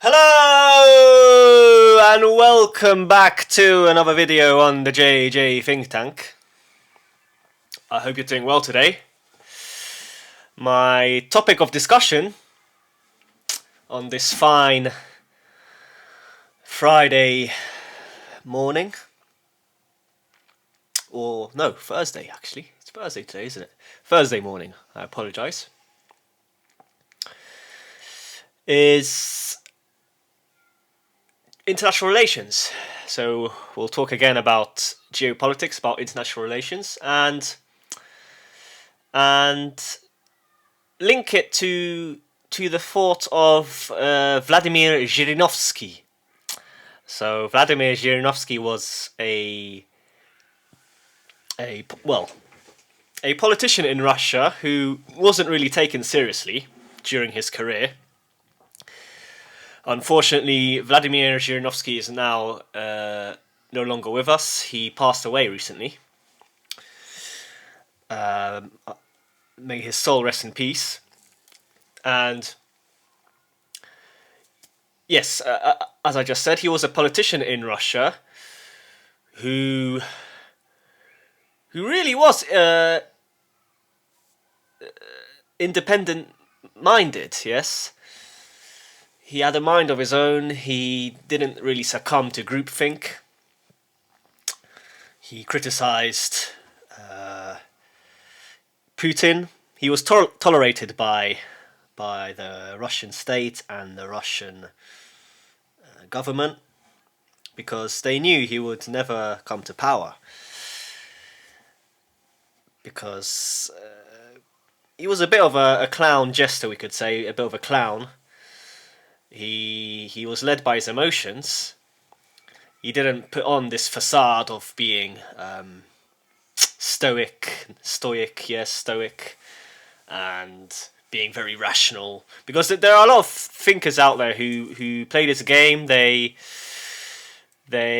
Hello and welcome back to another video on the JJ Think Tank. I hope you're doing well today. My topic of discussion on this fine Friday morning, or no, Thursday actually. It's Thursday today, isn't it? Thursday morning, I apologise. Is international relations. So we'll talk again about geopolitics, about international relations, and link it to the thought of Vladimir Zhirinovsky. So Vladimir Zhirinovsky was a politician in Russia who wasn't really taken seriously during his career. Unfortunately, Vladimir Zhirinovsky is now no longer with us. He passed away recently. May his soul rest in peace. And yes, as I just said, he was a politician in Russia who really was independent-minded, yes. He had a mind of his own. He didn't really succumb to groupthink. He criticized Putin. He was tolerated by the Russian state and the Russian government because they knew he would never come to power. Because he was a bit of a clown jester, we could say, a bit of a clown. He was led by his emotions. He didn't put on this facade of being stoic, and being very rational. Because there are a lot of thinkers out there who play this game. They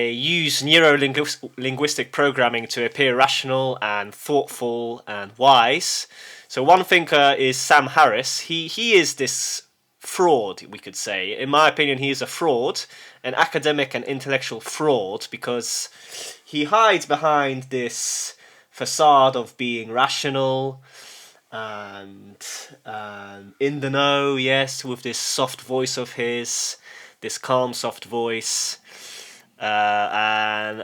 use neuro-linguistic programming to appear rational and thoughtful and wise. So one thinker is Sam Harris. He is this fraud, we could say. In my opinion, he is a fraud, an academic and intellectual fraud, because he hides behind this facade of being rational and in the know, yes, with this soft voice of his, this calm, soft voice. And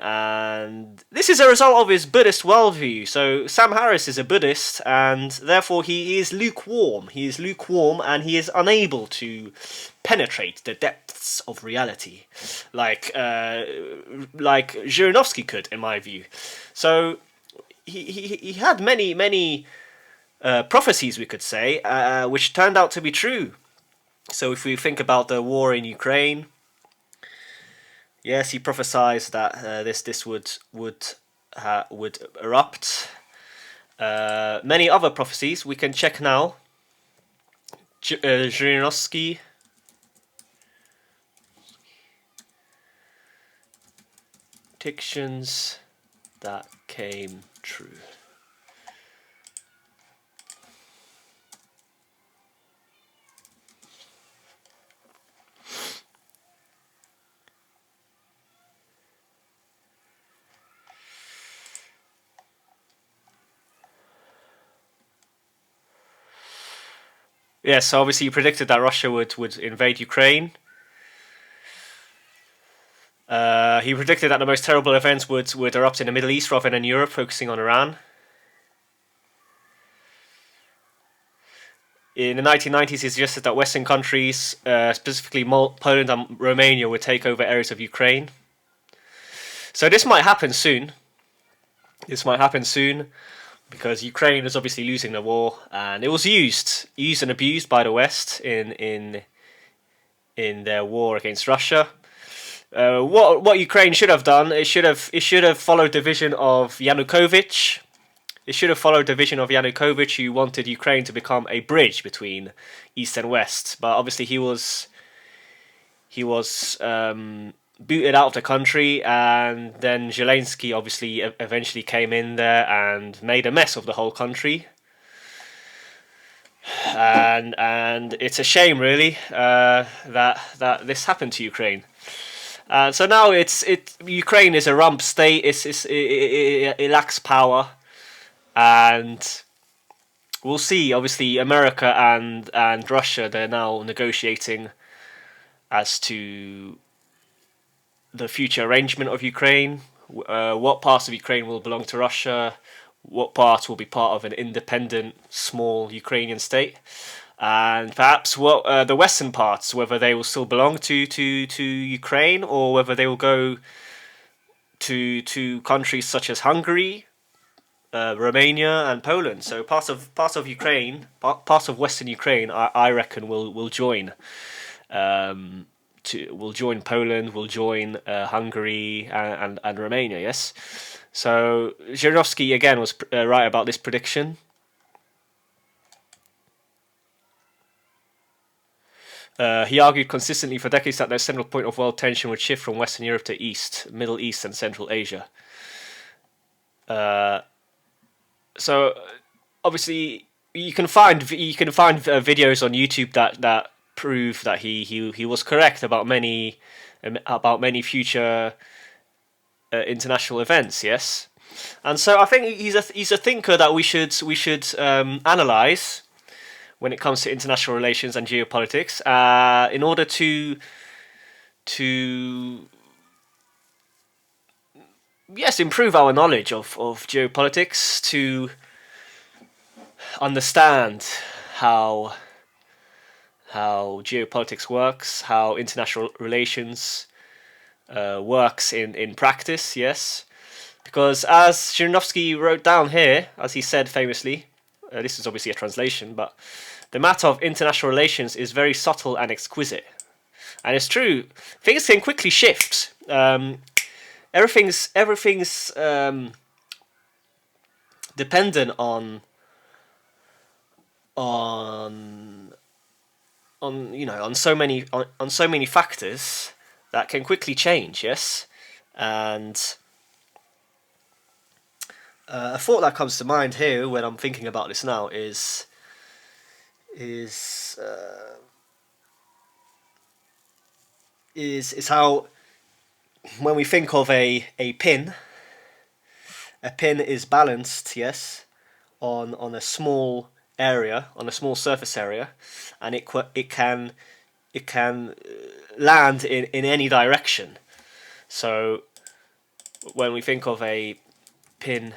this is a result of his Buddhist worldview. So Sam Harris is a Buddhist, and therefore he is lukewarm. He is lukewarm, and he is unable to penetrate the depths of reality, like Zhirinovsky could, in my view. So he had many prophecies, we could say, which turned out to be true. So if we think about the war in Ukraine. Yes, he prophesied that this would erupt. Many other prophecies we can check now. Zhirinovsky. Predictions that came true. Yes, so obviously he predicted that Russia would invade Ukraine. He predicted that the most terrible events would erupt in the Middle East rather than in Europe, focusing on Iran. In the 1990s, he suggested that Western countries, specifically Poland and Romania, would take over areas of Ukraine. So this might happen soon. Because Ukraine is obviously losing the war, and it was used and abused by the West in their war against Russia. What Ukraine should have done, it should have followed the vision of Yanukovych. It should have followed the vision of Yanukovych, who wanted Ukraine to become a bridge between East and West. But obviously he was booted out of the country, and then Zelensky obviously eventually came in there and made a mess of the whole country. and it's a shame really that this happened to Ukraine. So now Ukraine is a rump state. It lacks power, and we'll see. Obviously, America and Russia, they're now negotiating as to the future arrangement of Ukraine. What parts of Ukraine will belong to Russia? What part will be part of an independent, small Ukrainian state? And perhaps what the western parts, whether they will still belong to Ukraine, or whether they will go to countries such as Hungary, Romania, and Poland. So parts of Ukraine, parts of Western Ukraine, I reckon will join. Will join Poland, will join Hungary and Romania. Yes. So Zhirinovsky again was right about this prediction. He argued consistently for decades that the central point of world tension would shift from Western Europe to East, Middle East, and Central Asia. So obviously you can find videos on YouTube that prove that he was correct about many future international events. Yes, and so I think he's a thinker that we should analyze when it comes to international relations and geopolitics, in order to improve our knowledge of geopolitics, to understand how geopolitics works, how international relations works in practice. Yes, because as Zhirinovsky wrote down here, as he said famously, this is obviously a translation, but the matter of international relations is very subtle and exquisite. And it's true, things can quickly shift. Everything's dependent on so many factors that can quickly change. Yes, and a thought that comes to mind here when I'm thinking about this now is how, when we think of a pin is balanced, yes, on a small area, on a small surface area, and it can land in any direction. So when we think of a pin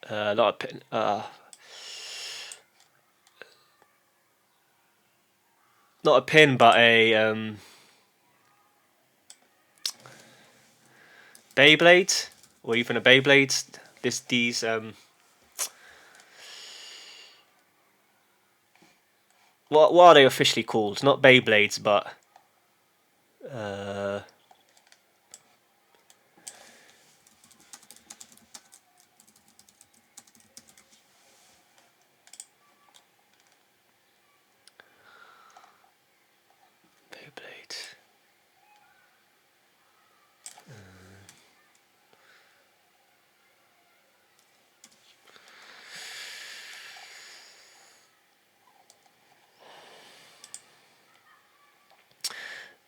not a pin. Not a pin, but a Beyblade, or even a Beyblade. These what are they officially called? Not Beyblades, but Beyblade.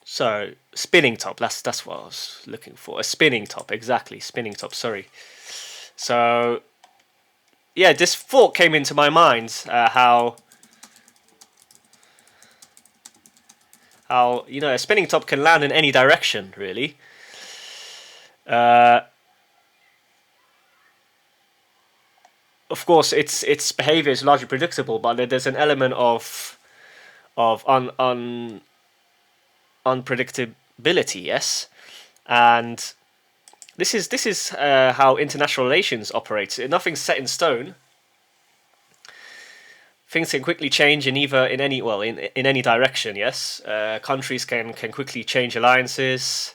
So spinning top. That's what I was looking for. A spinning top, exactly. Spinning top. Sorry. So yeah, this thought came into my mind. How a spinning top can land in any direction, really. Of course, its behavior is largely predictable, but there's an element of unpredictability, yes, and this is how international relations operates. Nothing's set in stone. Things can quickly change in any direction. Yes, countries can quickly change alliances,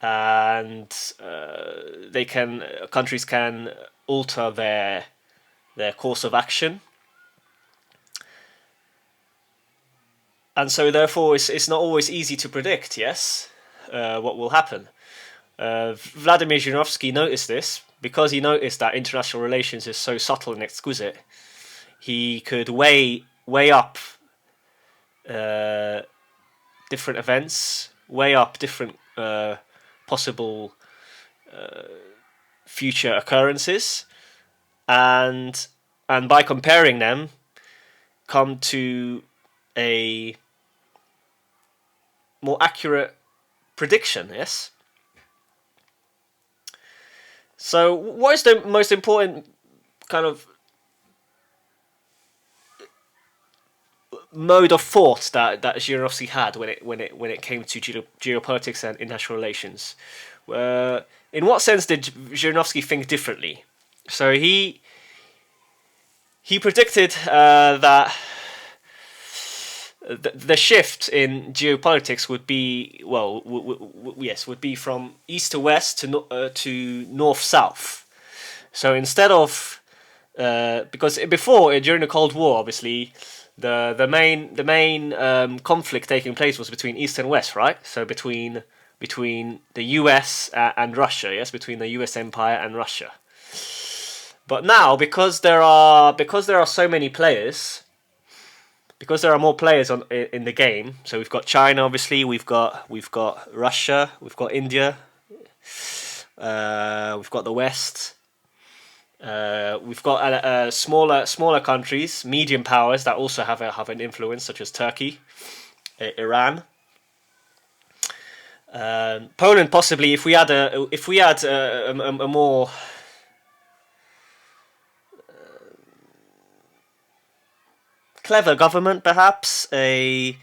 and countries can alter their course of action. and so therefore it's not always easy to predict. Yes, what will happen. Vladimir Zhirinovsky noticed this because he noticed that international relations is so subtle and exquisite. He could weigh up different events, weigh up different possible future occurrences, and by comparing them, come to a more accurate prediction. Yes. So, what is the most important kind of mode of thought that Zhirinovsky had when it came to geopolitics and international relations? In what sense did Zhirinovsky think differently? So he predicted that the shift in geopolitics would be would be from east to west to north south. So instead of because before during the Cold War, obviously the main conflict taking place was between east and west, right? So between the US and Russia, yes, between the US Empire and Russia. But now, because there are so many players, because there are more players in the game. So we've got China, obviously. We've got Russia. We've got India. We've got the West. We've got smaller countries, medium powers that also have an influence, such as Turkey, Iran. Poland, possibly, if we had a more clever government, perhaps a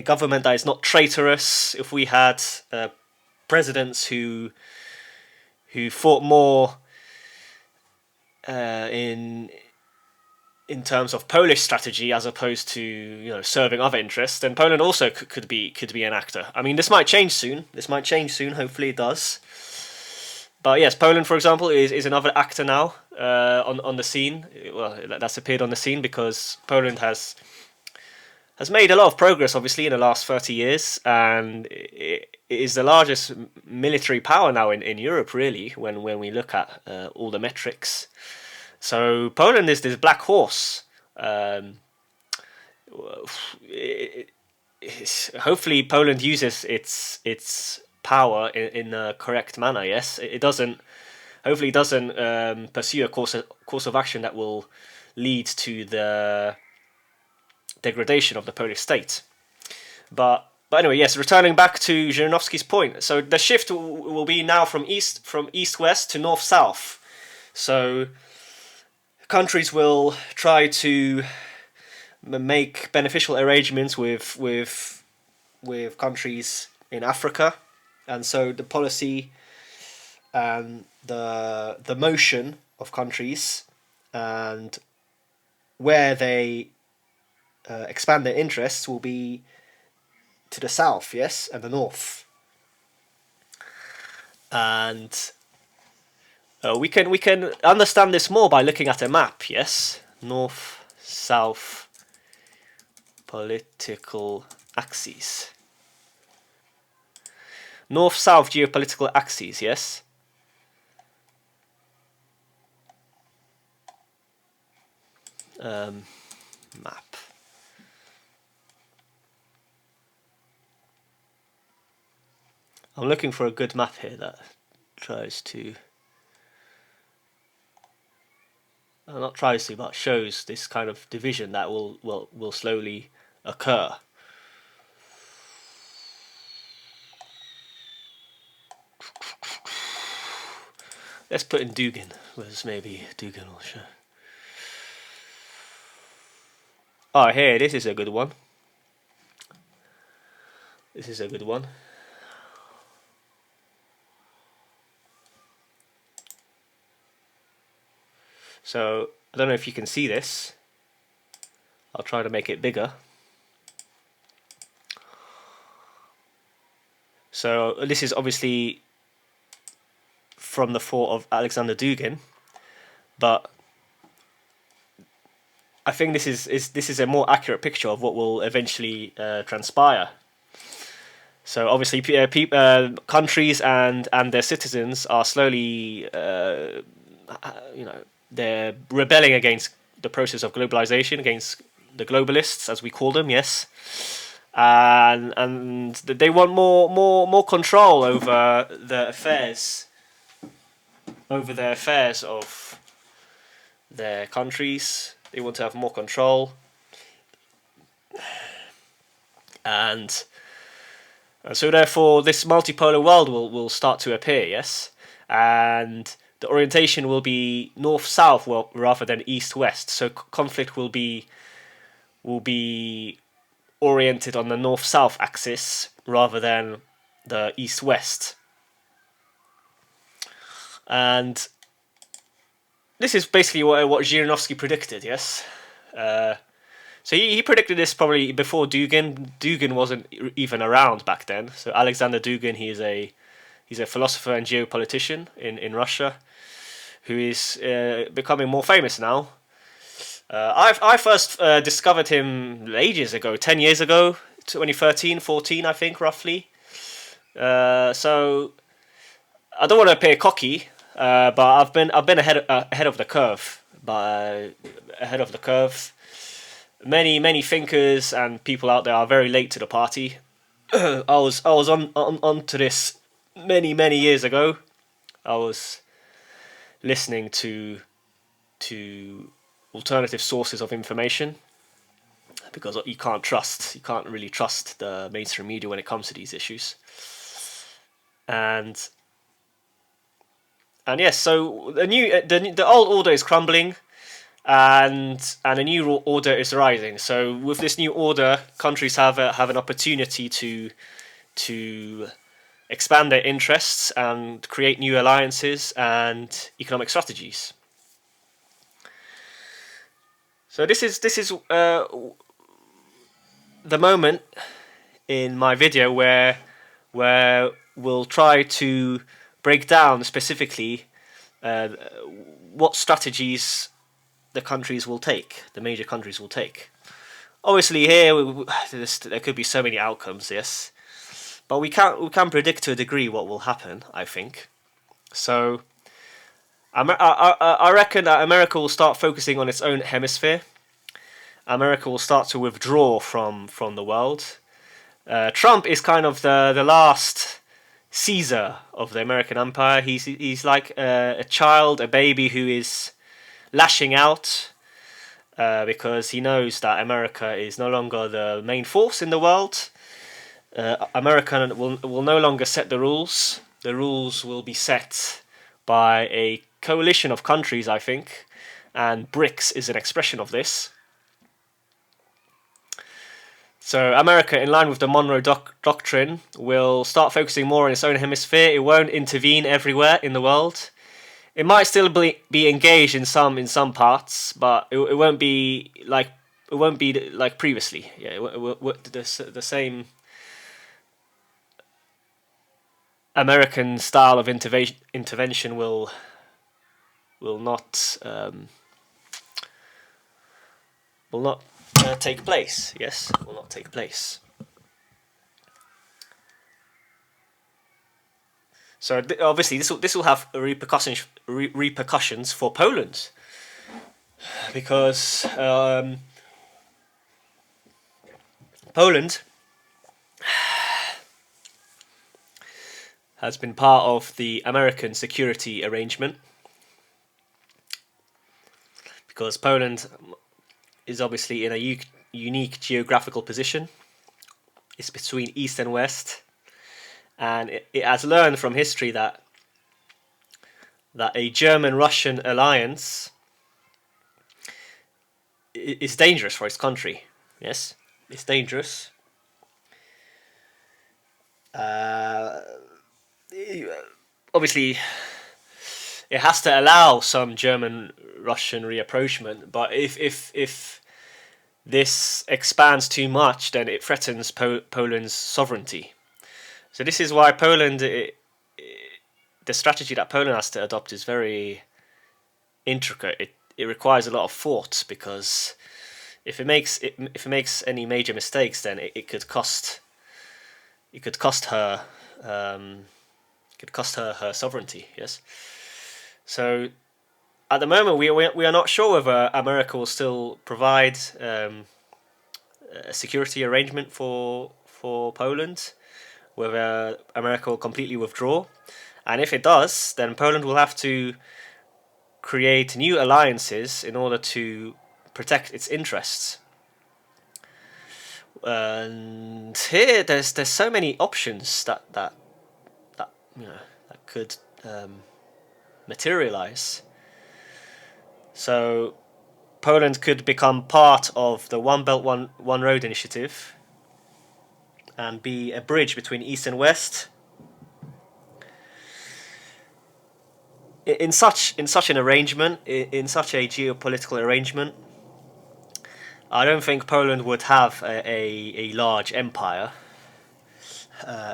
government that is not traitorous. If we had presidents who thought more in terms of Polish strategy as opposed to serving other interests, then Poland also could be an actor. I mean, this might change soon. Hopefully, it does. But yes, Poland, for example, is another actor now on the scene. Well, that's appeared on the scene because Poland has made a lot of progress, obviously, in the last 30 years, and it is the largest military power now in Europe, really, when we look at all the metrics. So Poland is this black horse. Hopefully, Poland uses its power in a correct manner. Yes, it doesn't. Hopefully, it doesn't pursue a course of action that will lead to the degradation of the Polish state. But anyway, yes. Returning back to Zhirinovsky's point, so the shift will be now from east west to north south. So countries will try to make beneficial arrangements with countries in Africa, and so the policy and the motion of countries and where they expand their interests will be to the south, yes, and the north. And we can understand this more by looking at a map, yes, North-South Political Axis. North-South Geopolitical Axis, yes. Map. I'm looking for a good map here that tries to... not tries to, but shows this kind of division that will slowly occur. Let's put in Dugin, because maybe Dugin will show. Oh, here, this is a good one. This is a good one. So, I don't know if you can see this. I'll try to make it bigger. So, this is obviously from the thought of Alexander Dugin, but I think this is a more accurate picture of what will eventually transpire. So obviously, countries and their citizens are slowly, they're rebelling against the process of globalization, against the globalists, as we call them. Yes, and they want more control over the affairs, of their countries. They want to have more control, and so therefore this multipolar world will start to appear. Yes, and the orientation will be north-south rather than east-west. So conflict will be oriented on the north-south axis rather than the east-west. And this is basically what Zhirinovsky predicted, yes? So he predicted this probably before Dugin. Dugin wasn't even around back then. So Alexander Dugin, he's a philosopher and geopolitician in Russia, who is becoming more famous now. I first discovered him ages ago, 10 years ago, 2013, 14, I think, roughly. So I don't want to appear cocky, but I've been ahead of the curve. Many thinkers and people out there are very late to the party. I was on to this many years ago. I was listening to alternative sources of information, because you can't really trust the mainstream media when it comes to these issues. And yes, so the old order is crumbling, and a new order is rising. So with this new order, countries have an opportunity to expand their interests and create new alliances and economic strategies. So this is the moment in my video where we'll try to break down specifically what strategies the major countries will take. Obviously, here there could be so many outcomes, yes, but we can predict to a degree what will happen, I think. So I reckon that America will start focusing on its own hemisphere. America will start to withdraw from the world. Trump is kind of the last Caesar of the American empire. He's like a child, a baby who is lashing out because he knows that America is no longer the main force in the world. America will no longer set the rules. The rules will be set by a coalition of countries, I think, and BRICS is an expression of this. So America, in line with the Monroe Doctrine, will start focusing more on its own hemisphere. It won't intervene everywhere in the world. It might still be engaged in some parts, but it won't be like previously. Yeah, the same American style of intervention will not take place. Yes, will not take place. So obviously this will have repercussions for Poland, because Poland has been part of the American security arrangement, because Poland is obviously in a unique geographical position. It's between East and West, and it has learned from history that a German-Russian alliance is dangerous for its country. Yes, it's dangerous. Obviously, it has to allow some German-Russian rapprochement, but if this expands too much, then it threatens Poland's sovereignty. So this is why the strategy that Poland has to adopt is very intricate. It requires a lot of thought, because if it makes any major mistakes, then it could cost her her sovereignty. Yes. So at the moment, we are not sure whether America will still provide a security arrangement for Poland, whether America will completely withdraw, and if it does, then Poland will have to create new alliances in order to protect its interests. And here, there's so many options that could materialize. So Poland could become part of the One Belt One Road initiative and be a bridge between East and West. In such an arrangement, in such a geopolitical arrangement, I don't think Poland would have a large empire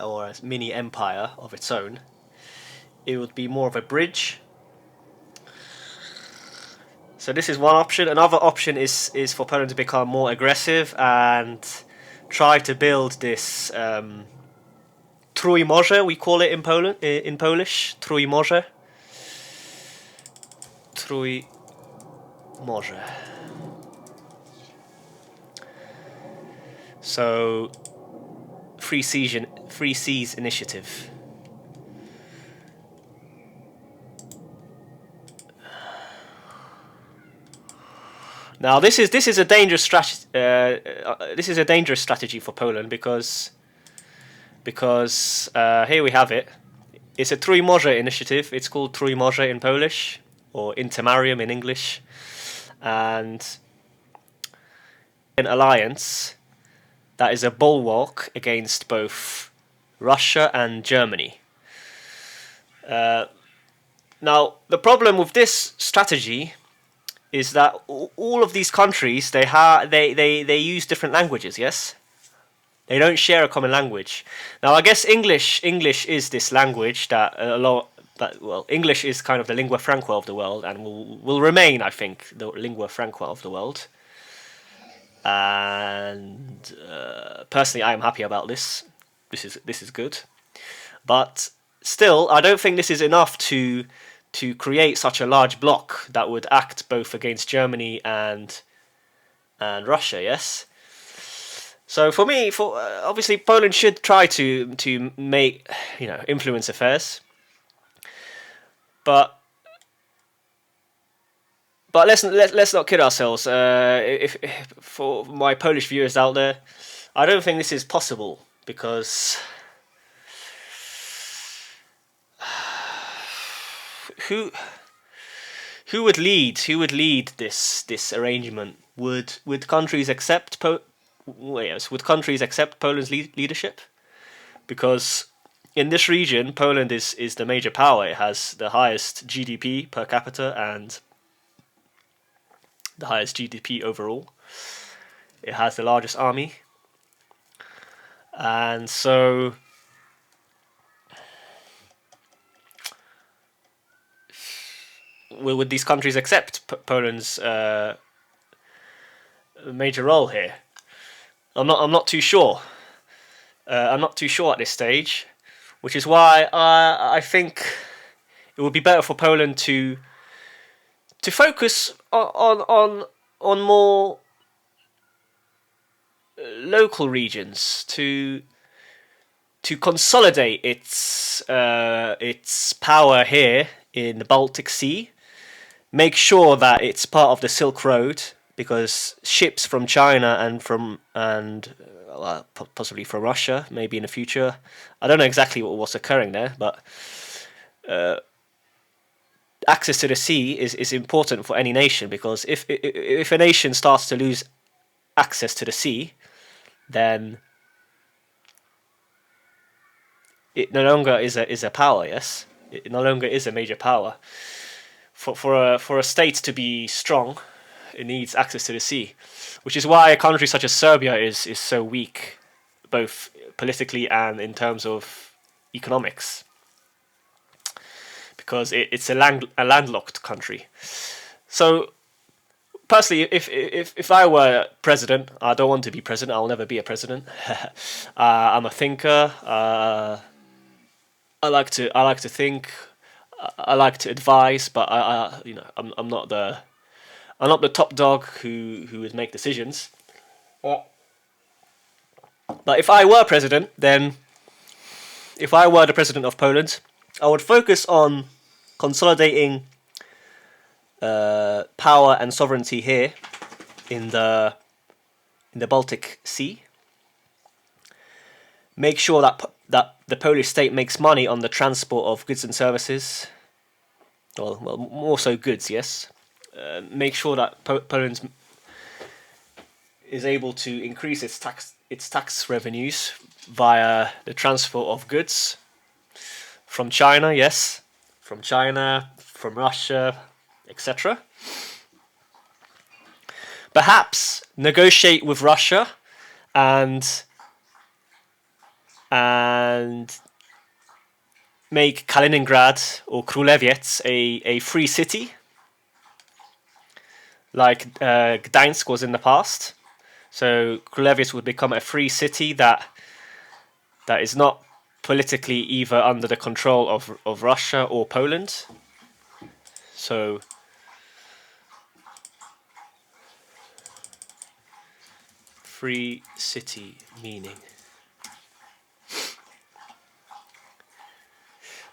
or a mini empire of its own. It would be more of a bridge. So this is one option. Another option is for Poland to become more aggressive and try to build this Trójmorze, we call it in Poland, in Polish, Trójmorze. Trójmorze. So, Free Seas Initiative. Now, this is a dangerous strategy. This is a dangerous strategy for Poland because here we have it. It's a Trójmorze initiative. It's called Trójmorze in Polish, or Intermarium in English, and an alliance that is a bulwark against both Russia and Germany. Now, the problem with this strategy is that all of these countries they use different languages. Yes, they don't share a common language. Now, I guess English is this language that English is kind of the lingua franca of the world, and will remain, I think, the lingua franca of the world. And personally, I am happy about this. This is good, but still, I don't think this is enough to create such a large bloc that would act both against Germany and Russia. Yes. So for me, obviously Poland should try to make influence affairs, but let's not kid ourselves. If for my Polish viewers out there, I don't think this is possible because who would lead this arrangement? Would countries accept would countries accept Poland's leadership? Because in this region, Poland is the major power. It has the highest GDP per capita and the highest GDP overall. It has the largest army, and so would these countries accept Poland's major role here? I'm not too sure. I'm not too sure at this stage, which is why I think it would be better for Poland to focus on more local regions, to consolidate its power here in the Baltic Sea, make sure that it's part of the Silk Road, because ships from China and possibly from Russia, maybe in the future, I don't know exactly what's occurring there, but access to the sea is important for any nation, because if a nation starts to lose access to the sea, then it no longer is a power. Yes, it no longer is a major power. For a state to be strong, it needs access to the sea, which is why a country such as Serbia is so weak, both politically and in terms of economics, because it's a landlocked country. So personally, if I were president, I don't want to be president. I'll never be a president. I'm a thinker. I like to think. I like to advise, but I'm not the top dog who would make decisions. But if I were president, then if I were the president of Poland, I would focus on consolidating power and sovereignty here in the Baltic Sea. Make sure that the Polish state makes money on the transport of goods and services. Well, more so goods, yes. Make sure that Poland is able to increase its tax revenues via the transport of goods from China, yes, from China, from Russia, etc. Perhaps negotiate with Russia and make Kaliningrad or Kruleviec a free city, like Gdańsk was in the past. So Kruleviec would become a free city that is not politically either under the control of Russia or Poland. So free city meaning.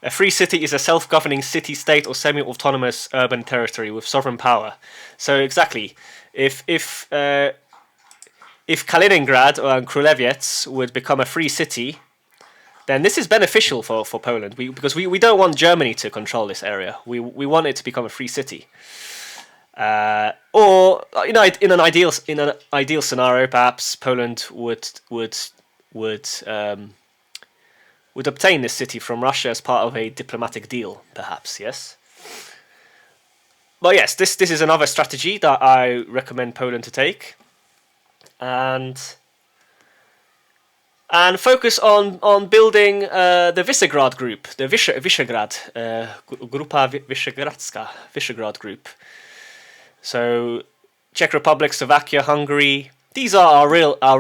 A free city is a self-governing city-state or semi-autonomous urban territory with sovereign power. So exactly, if Kaliningrad or Kruleviec would become a free city, then this is beneficial for Poland. Because we don't want Germany to control this area. We want it to become a free city. Or in an ideal scenario, perhaps Poland would obtain this city from Russia as part of a diplomatic deal, perhaps, yes? But yes, this is another strategy that I recommend Poland to take. And focus on building the Visegrad group, the Visegrad, Grupa Wyszehradzka, Visegrad group. So Czech Republic, Slovakia, Hungary, these are our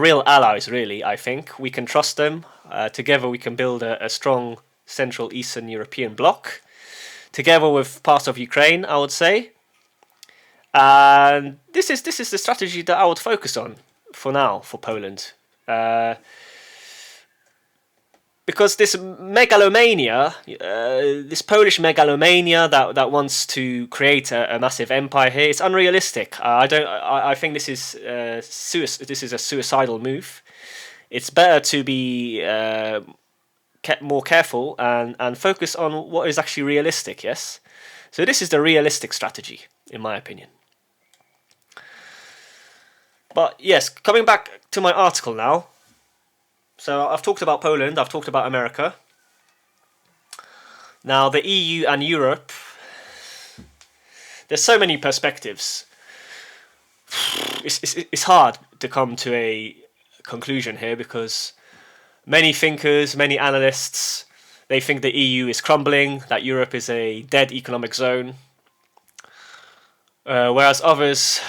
real allies, really, I think. We can trust them. Together we can build a strong Central Eastern European bloc. Together with parts of Ukraine, I would say. And this is the strategy that I would focus on for now, for Poland. Because this megalomania, this Polish megalomania that wants to create a massive empire here, it's unrealistic. I think this is a suicidal move. It's better to be more careful and focus on what is actually realistic. Yes, so this is the realistic strategy, in my opinion. But yes, coming back to my article now. So I've talked about Poland, I've talked about America. Now the EU and Europe, there's so many perspectives. It's hard to come to a conclusion here because many thinkers, many analysts, they think the EU is crumbling, that Europe is a dead economic zone. Whereas others,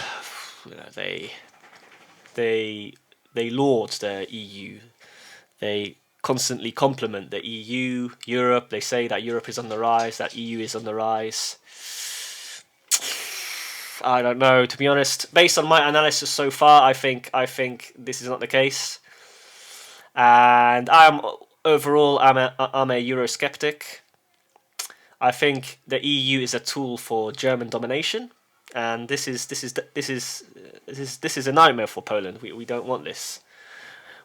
they laud the EU. They constantly compliment the EU, Europe. They say that Europe is on the rise, that EU is on the rise. I don't know, to be honest. Based on my analysis so far, I think this is not the case. And I'm a Eurosceptic. I think the EU is a tool for German domination, and this is a nightmare for Poland. We don't want this.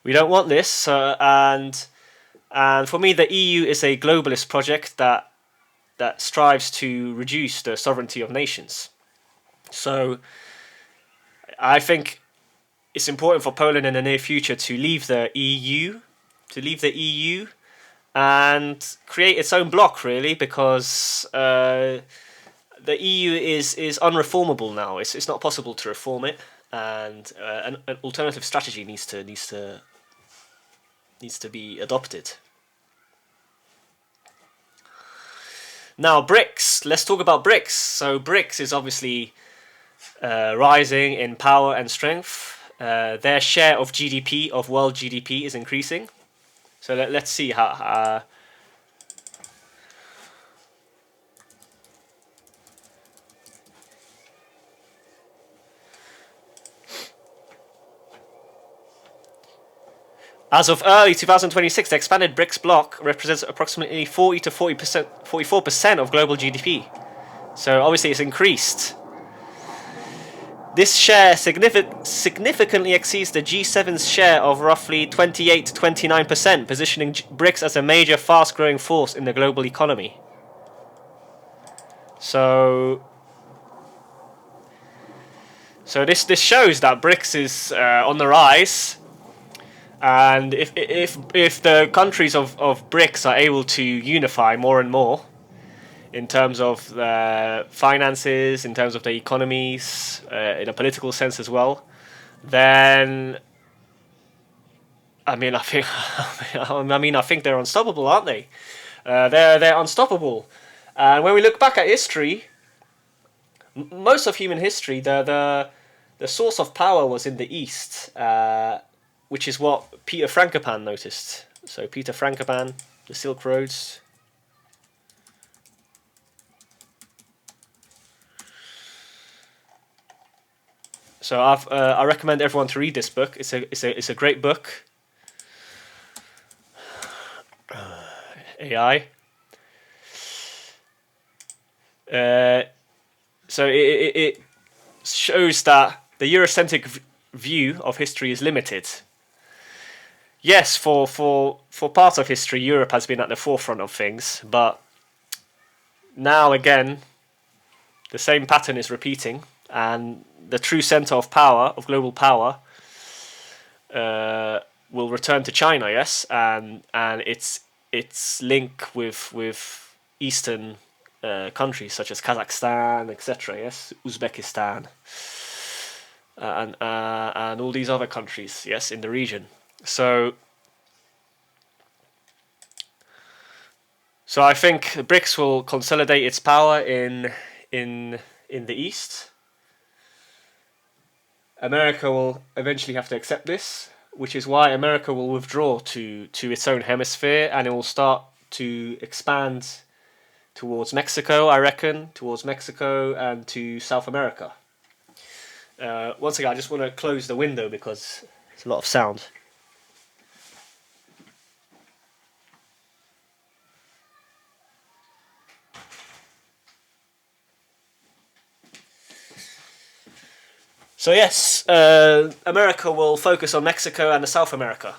We don't want this, and for me, the EU is a globalist project that strives to reduce the sovereignty of nations. So, I think it's important for Poland in the near future to leave the EU, and create its own bloc, really, because the EU is unreformable now. It's not possible to reform it, and an alternative strategy needs to be adopted. Now, BRICS. Let's talk about BRICS. So BRICS is obviously rising in power and strength. Their share of GDP, of world GDP, is increasing. So let's see how. As of early 2026, the expanded BRICS bloc represents approximately 40 to 44% of global GDP. So obviously it's increased. This share significantly exceeds the G7's share of roughly 28 to 29%, positioning BRICS as a major fast-growing force in the global economy. So this shows that BRICS is on the rise. And if the countries of BRICS are able to unify more and more in terms of their finances, in terms of their economies, in a political sense as well, then I think they're unstoppable, aren't they? They're unstoppable. And when we look back at history, most of human history, the source of power was in the East. Which is what Peter Frankopan noticed. So Peter Frankopan, the Silk Roads. So I recommend everyone to read this book. It's a great book. AI. So it shows that the Eurocentric view of history is limited. Yes, for parts of history, Europe has been at the forefront of things, but now again, the same pattern is repeating, and the true center of power, of global power, will return to China. Yes, and its link with Eastern countries such as Kazakhstan, etc. Yes, Uzbekistan, and all these other countries. Yes, in the region. So I think BRICS will consolidate its power in the East. America will eventually have to accept this, which is why America will withdraw to its own hemisphere, and it will start to expand towards Mexico, I reckon, towards Mexico and to South America. Once again, I just want to close the window because there's a lot of sound. So yes, America will focus on Mexico and South America.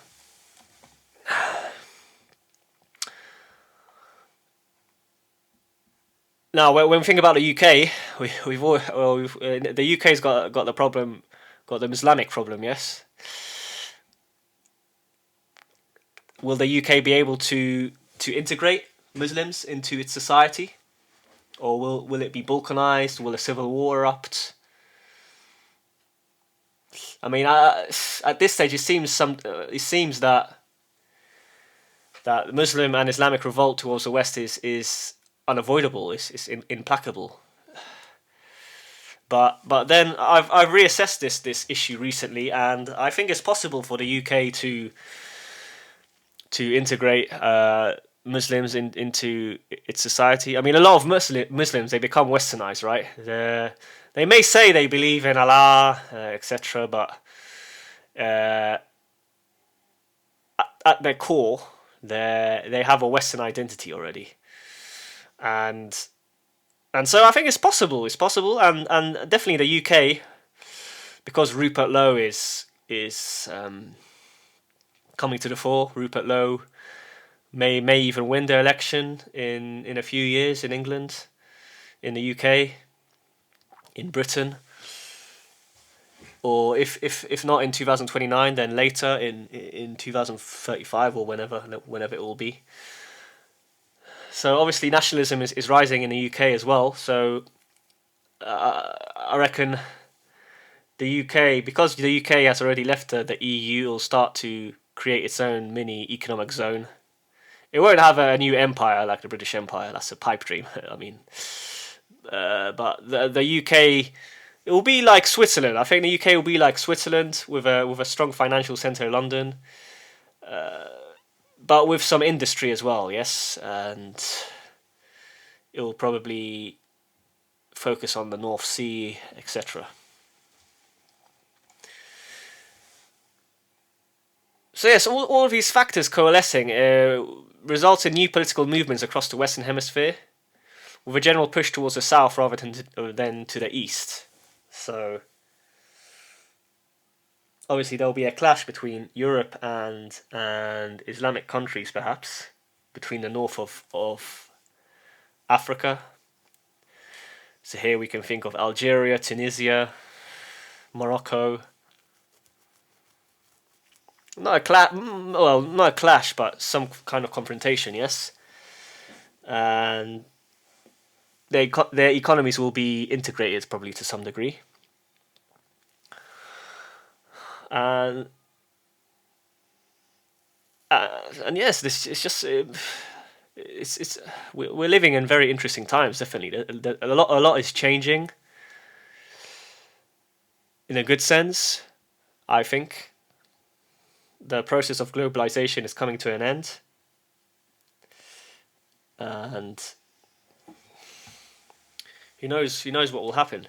Now, when we think about the UK, the UK's got the problem, got the Islamic problem. Yes. Will the UK be able to integrate Muslims into its society, or will it be balkanized? Will a civil war erupt? I mean, at this stage, it seems that the Muslim and Islamic revolt towards the West is unavoidable. It's implacable. But then I've reassessed this issue recently, and I think it's possible for the UK to integrate Muslims into its society. I mean, a lot of Muslims, they become westernized, right? They may say they believe in Allah, etc., but at their core, they have a Western identity already, and so I think it's possible. It's possible, and definitely the UK, because Rupert Lowe is coming to the fore. Rupert Lowe may even win the election in a few years in England, in the UK, in Britain, or if not in 2029, then later in 2035 or whenever it will be. So obviously nationalism is rising in the UK as well. So I reckon the UK, because the UK has already left the EU, will start to create its own mini economic zone. It won't have a new empire like the British Empire. That's a pipe dream. I mean, but the UK It will be like Switzerland. I think the UK will be like Switzerland with a strong financial centre in London, but with some industry as well. Yes, and it will probably focus on the North Sea, etc. So yes, all of these factors coalescing results in new political movements across the Western Hemisphere, with a general push towards the south rather than to the east. So obviously there'll be a clash between Europe and Islamic countries, perhaps between the north of Africa. So here we can think of Algeria, Tunisia, Morocco. Not a clash, but some kind of confrontation. Yes, and their economies will be integrated probably to some degree, and and yes, this is just it's we're living in very interesting times. Definitely, a lot is changing in a good sense. I think the process of globalization is coming to an end, and who knows what will happen.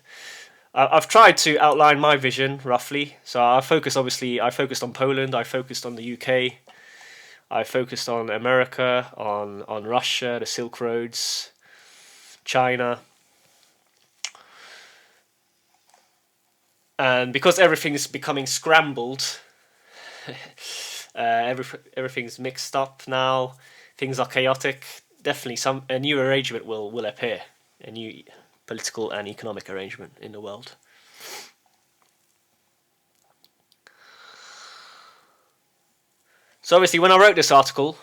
I've tried to outline my vision roughly. So I focused on Poland, I focused on the UK, I focused on America, on Russia, the Silk Roads, China. And because everything is becoming scrambled, everything's mixed up now, things are chaotic, definitely a new arrangement will appear, a new political and economic arrangement in the world. So obviously when I wrote this article,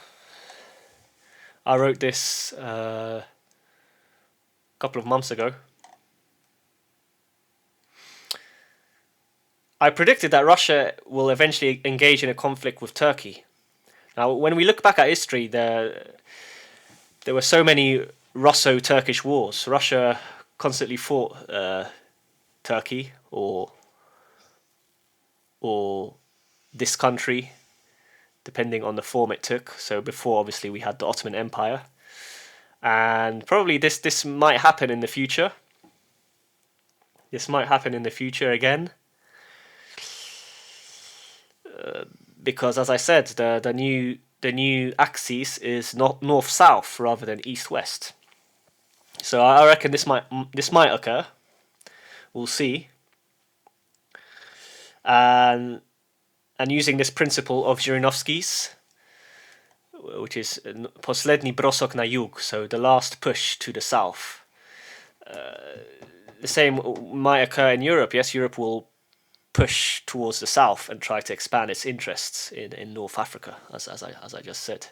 I wrote this a couple of months ago, I predicted that Russia will eventually engage in a conflict with Turkey. Now, when we look back at history, there were so many Russo-Turkish wars. Russia constantly fought Turkey or this country, depending on the form it took. So before, obviously, we had the Ottoman Empire, and probably this might happen in the future. This might happen in the future again. Because, as I said, the new axis is not north-south rather than east-west. So I reckon this might occur. We'll see. And using this principle of Zhirinovsky's, which is posledni brosok na jug, so the last push to the south. The same might occur in Europe. Yes, Europe will push towards the south and try to expand its interests in North Africa, as I just said.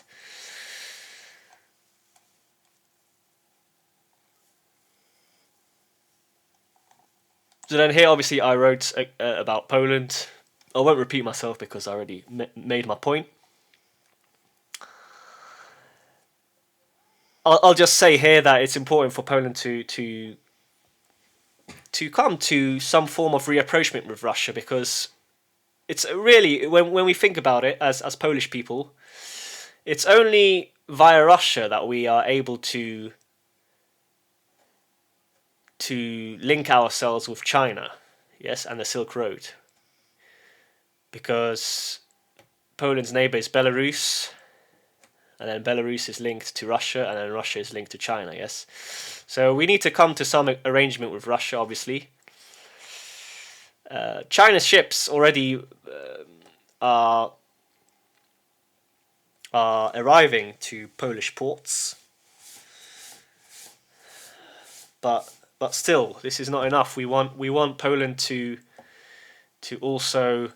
So then here, obviously, I wrote about Poland. I won't repeat myself because I already made my point. I'll just say here that it's important for Poland to come to some form of reapproachment with Russia, because it's really, when we think about it as Polish people, it's only via Russia that we are able to link ourselves with China, yes, and the Silk Road, because Poland's neighbor is Belarus, and then Belarus is linked to Russia, and then Russia is linked to China, yes. So we need to come to some arrangement with Russia, obviously. China's ships already are arriving to Polish ports, but still, this is not enough. We want Poland to also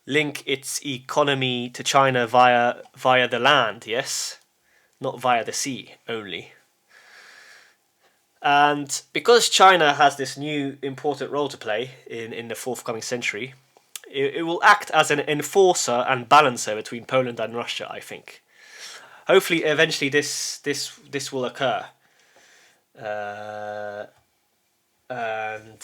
link its economy to China via the land, yes, not via the sea only. And because China has this new important role to play in the forthcoming century, it will act as an enforcer and balancer between Poland and Russia, I think. Hopefully, eventually, this will occur. and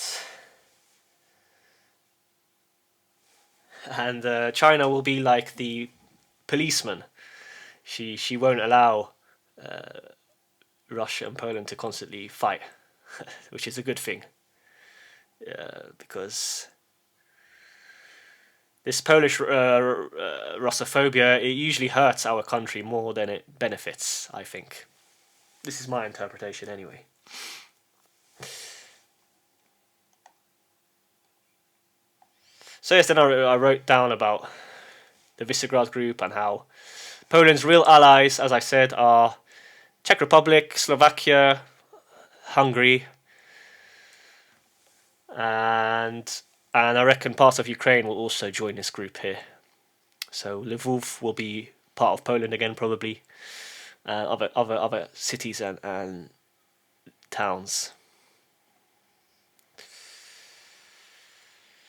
China will be like the policeman. She won't allow Russia and Poland to constantly fight, which is a good thing, because this Polish Russophobia, it usually hurts our country more than it benefits, I think. This is my interpretation anyway. So yes, then I wrote down about the Visegrad Group and how Poland's real allies, as I said, are Czech Republic, Slovakia, Hungary, and I reckon parts of Ukraine will also join this group here. So Lvov will be part of Poland again, probably. Other cities and towns.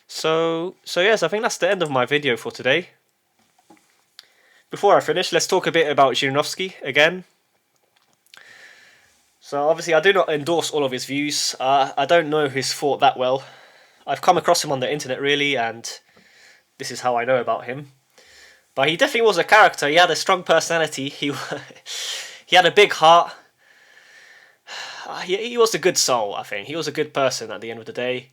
So yes, I think that's the end of my video for today. Before I finish, let's talk a bit about Zhirinovsky again. So obviously I do not endorse all of his views. I don't know his thought that well. I've come across him on the internet really, and this is how I know about him. But he definitely was a character. He had a strong personality. He had a big heart. He was a good soul, I think. He was a good person at the end of the day.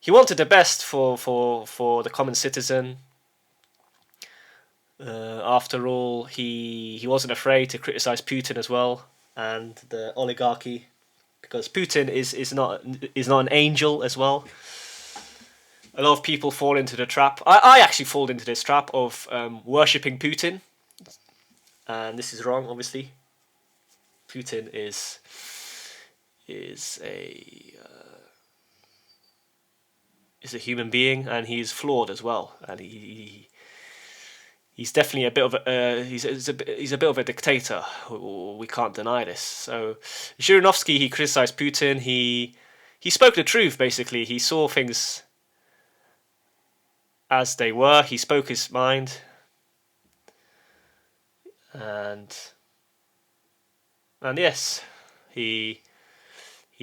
He wanted the best for the common citizen. After all, he wasn't afraid to criticize Putin as well and the oligarchy, because Putin is not an angel as well. A lot of people fall into the trap. I actually fall into this trap of worshipping Putin, and this is wrong. Obviously, Putin is a human being, and he's flawed as well, and he's definitely a bit of he's a bit of a dictator. We can't deny this. So Zhirinovsky, he criticized Putin. He spoke the truth. Basically, he saw things as they were. He spoke his mind, and yes, he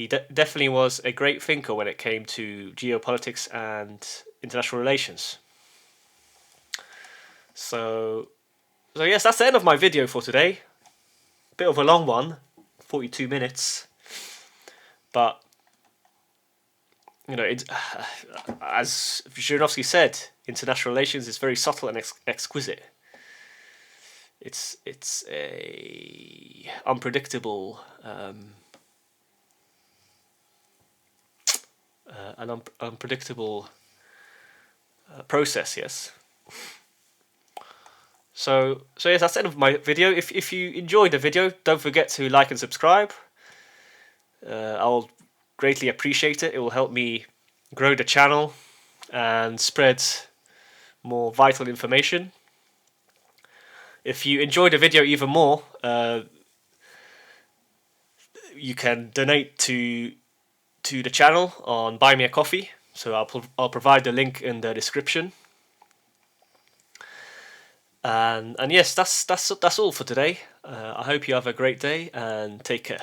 definitely was a great thinker when it came to geopolitics and international relations. So yes, that's the end of my video for today. Bit of a long one, 42 minutes, but you know, as Zhirinovsky said, international relations is very subtle and exquisite. It's a unpredictable unpredictable process. Yes. So yes, that's the end of my video. If you enjoyed the video, don't forget to like and subscribe. I'll greatly appreciate it. It will help me grow the channel and spread more vital information. If you enjoyed the video even more, you can donate to the channel on Buy Me a Coffee. So I'll provide the link in the description. And yes, that's all for today. I hope you have a great day and take care.